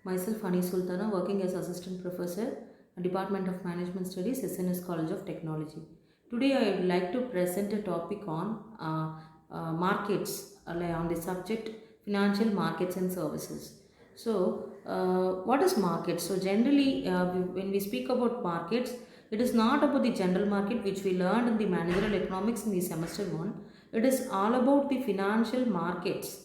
Myself Hani Sultana, working as Assistant Professor at Department of Management Studies, SNS College of Technology. Today I would like to present a topic on markets, like on the subject financial markets and services. What is market? So generally, when we speak about markets, it is not about the general market which we learned in the managerial economics in the semester one. It is all about the financial markets.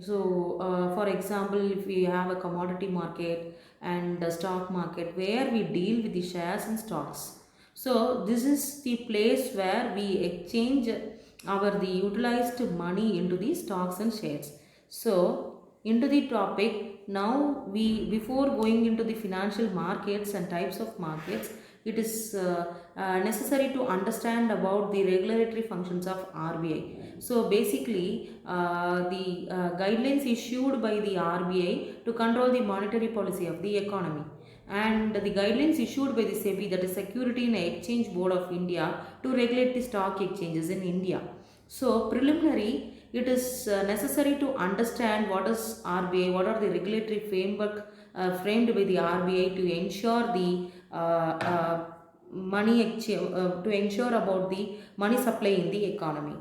For example, if we have a commodity market and a stock market where we deal with the shares and stocks. So, this is the place where we exchange the utilized money into the stocks and shares. So, into the topic, now we before going into the financial markets and types of markets, it is necessary to understand about the regulatory functions of RBI. So basically, the guidelines issued by the RBI to control the monetary policy of the economy, and the guidelines issued by the SEBI, that is Security and Exchange Board of India, to regulate the stock exchanges in India. So preliminary, it is necessary to understand what is RBI, what are the regulatory framework framed by the RBI to ensure the money exchange, to ensure about the money supply in the economy.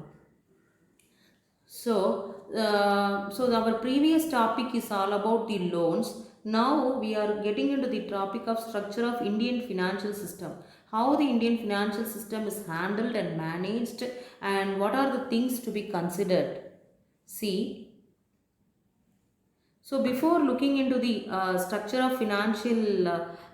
So our previous topic is all about the loans. Now we are getting into the topic of structure of Indian financial system. How the Indian financial system is handled and managed, and what are the things to be considered. See, so before looking into the structure of financial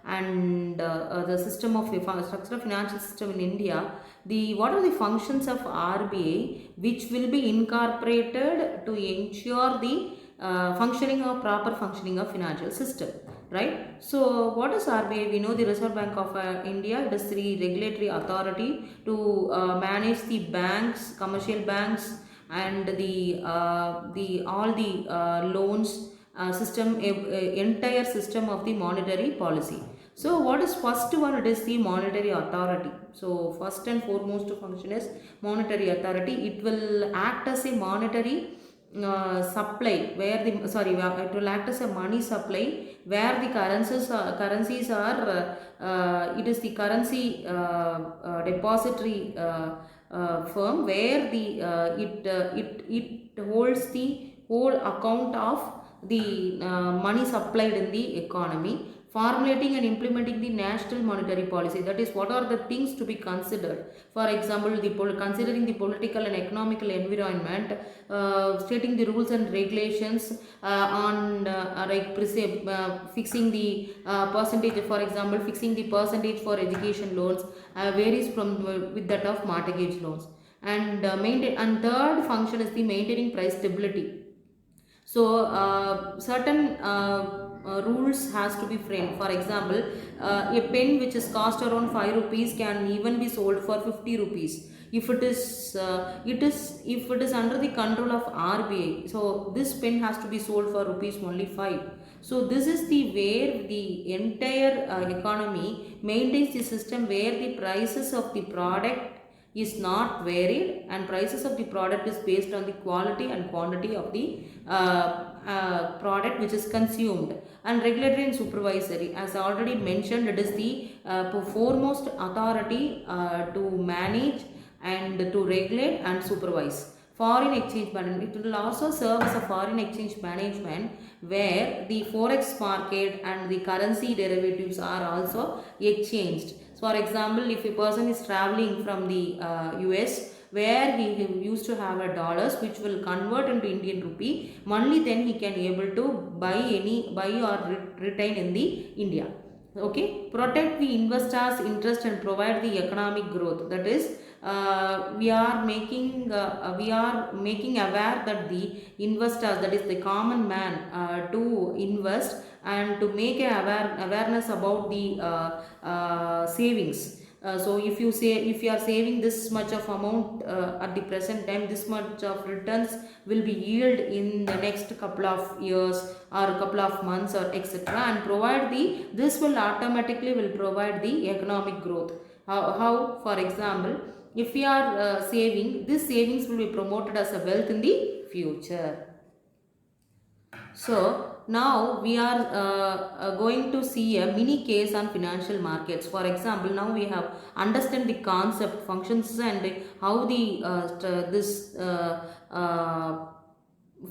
and the system of structure of financial system in India, the what are the functions of RBI which will be incorporated to ensure the proper functioning of financial system, right? So what is RBI? We know the Reserve Bank of India. It is the regulatory authority to manage the banks, commercial banks, and the all the loans system, entire system of the monetary policy. So what is first one? It is the monetary authority. So first and foremost function is monetary authority. It will act as a monetary supply where the it will act as a money supply where the currencies are it is the currency depository firm where the it holds the whole account of the money supplied in the economy, formulating and implementing the national monetary policy. That is, what are the things to be considered. For example, considering the political and economical environment, stating the rules and regulations on fixing the percentage. For example, fixing the percentage for education loans varies from with that of mortgage loans. And third function is the maintaining price stability. So certain rules has to be framed. For example, a pen which is cost around 5 rupees can even be sold for 50 rupees if if it is under the control of RBI. So this pen has to be sold for rupees only 5. So this is the where the entire economy maintains the system where the prices of the product is not varied, and prices of the product is based on the quality and quantity of the product which is consumed. And regulatory and supervisory, as already mentioned, it is the foremost authority to manage and to regulate and supervise. Foreign exchange management, it will also serve as a foreign exchange management where the forex market and the currency derivatives are also exchanged. For example, if a person is traveling from the US where he used to have a dollars which will convert into Indian rupee, only then he can able to buy or retain in the India. Okay, protect the investors' interest and provide the economic growth. That is, we are making aware that the investors, that is the common man, to invest and to make awareness about the savings. So if you are saving this much of amount at the present time, this much of returns will be yield in the next couple of years or a couple of months or etc., and provide the this will automatically will provide the economic growth. How for example, if we are saving, this savings will be promoted as a wealth in the future. So now we are going to see a mini case on financial markets. For example, now we have understand the concept, functions, and how the this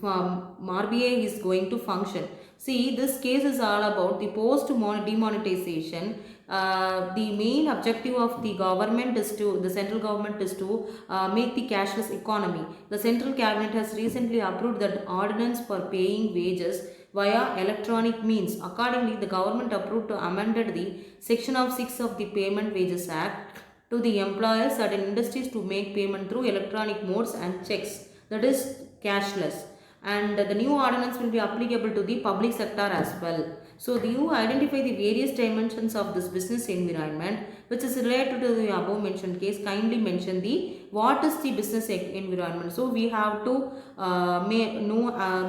RBI is going to function. See, this case is all about the post demonetization. The main objective of the government is to the central government is to make the cashless economy. The central cabinet has recently approved that ordinance for paying wages via electronic means. Accordingly, the government approved to amended the section of 6 of the Payment Wages Act to the employers certain industries to make payment through electronic modes and checks, that is cashless, and the new ordinance will be applicable to the public sector as well. So you identify the various dimensions of this business environment which is related to the above mentioned case. Kindly mention the what is the business environment. So we have to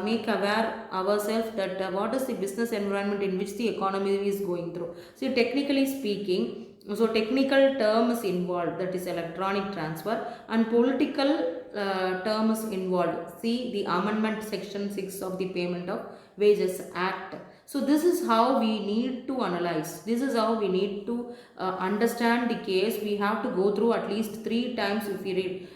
make aware ourselves that what is the business environment in which the economy is going through. So technically speaking, so technical terms involved, that is electronic transfer, and political terms involved. See the amendment section 6 of the Payment of Wages Act. So this is how we need to analyze. This is how we need to understand the case. We have to go through at least 3 times if we read.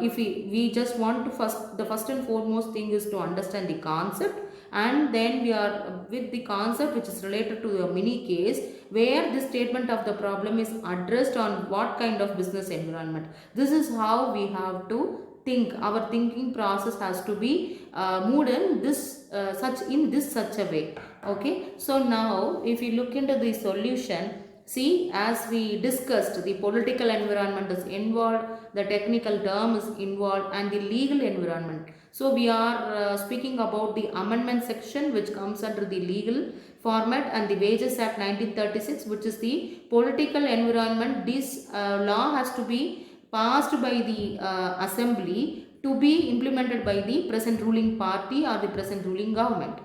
If we just want to the first and foremost thing is to understand the concept, and then we are with the concept which is related to a mini case where the statement of the problem is addressed on what kind of business environment. This is how we have to think. Our thinking process has to be moved in this such a way. Okay, so now if you look into the solution, see, as we discussed, the political environment is involved, the technical term is involved, and the legal environment. So we are speaking about the amendment section which comes under the legal format, and the Wages Act 1936 which is the political environment. This law has to be passed by the assembly to be implemented by the present ruling party or the present ruling government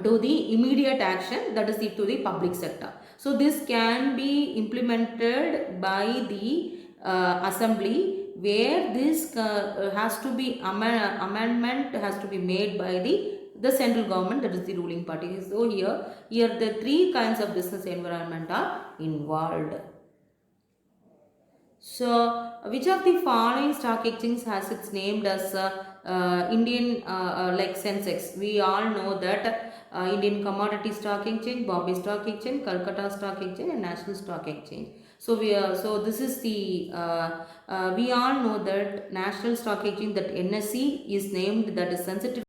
to the immediate action, that is to the public sector. So this can be implemented by the assembly, where this has to be amendment has to be made by the central government, that is the ruling party. So here the 3 kinds of business environment are involved. So, which of the following stock exchange has its named as Indian like Sensex? We all know that Indian Commodity Stock Exchange, Bombay Stock Exchange, Calcutta Stock Exchange, and National Stock Exchange. So this is the we all know that National Stock Exchange, that NSE is named, that is sensitive